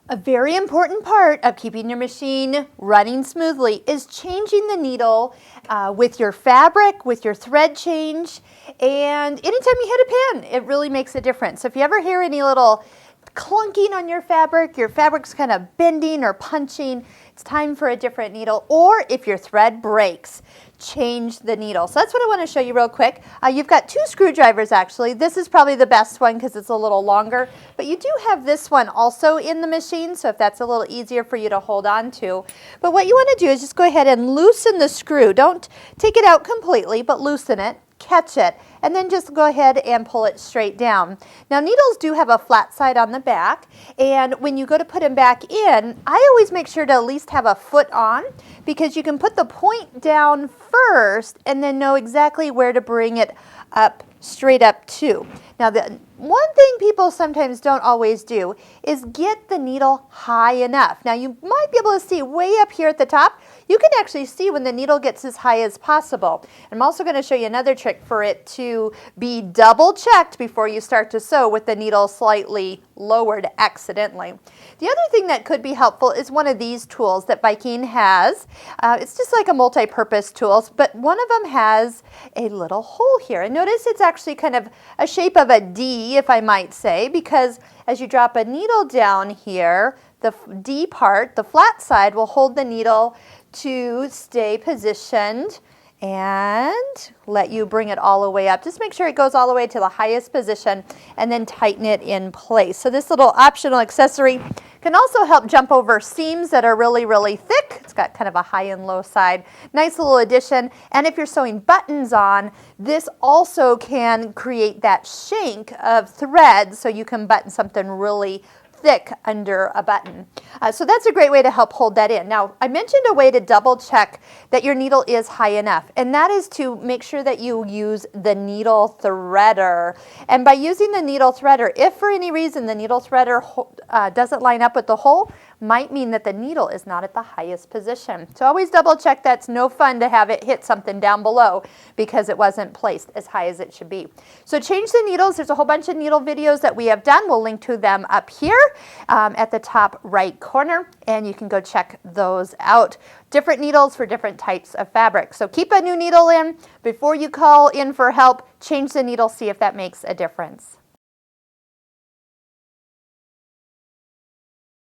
A very important part of keeping your machine running smoothly is changing the needle with your fabric, with your thread change, and anytime you hit a pin, it really makes a difference. So if you ever hear any little clunking on your fabric's kind of bending or punching, it's time for a different needle. Or if your thread breaks, change the needle. So that's what I want to show you real quick. You've got two screwdrivers actually. This is probably the best one because it's a little longer, but you do have this one also in the machine, so if that's a little easier for you to hold on to. But what you want to do is just go ahead and loosen the screw. Don't take it out completely, but loosen it. Catch it, and then just go ahead and pull it straight down. Now needles do have a flat side on the back, and when you go to put them back in, I always make sure to at least have a foot on, because you can put the point down first and then know exactly where to bring it up, straight up to. Now the one thing people sometimes don't always do is get the needle high enough. Now you might be able to see way up here at the top. You can actually see when the needle gets as high as possible. I'm also going to show you another trick for it to be double checked before you start to sew with the needle slightly lowered accidentally. The other thing that could be helpful is one of these tools that Viking has. It's just like a multi-purpose tool, but one of them has a little hole here. And notice it's actually kind of a shape of a D, if I might say, because as you drop a needle down here, the D part, the flat side, will hold the needle to stay positioned and let you bring it all the way up. Just make sure it goes all the way to the highest position and then tighten it in place. So this little optional accessory can also help jump over seams that are really, really thick. It's got kind of a high and low side. Nice little addition. And if you're sewing buttons on, this also can create that shank of thread so you can button something really thick under a button. So that's a great way to help hold that in. Now, I mentioned a way to double check that your needle is high enough, and that is to make sure that you use the needle threader. And by using the needle threader, if for any reason the needle threader doesn't line up with the hole, might mean that the needle is not at the highest position. So always double check. That's no fun to have it hit something down below because it wasn't placed as high as it should be. So change the needles. There's a whole bunch of needle videos that we have done. We'll link to them up here at the top right corner, and you can go check those out. Different needles for different types of fabric. So keep a new needle in before you call in for help. Change the needle, see if that makes a difference.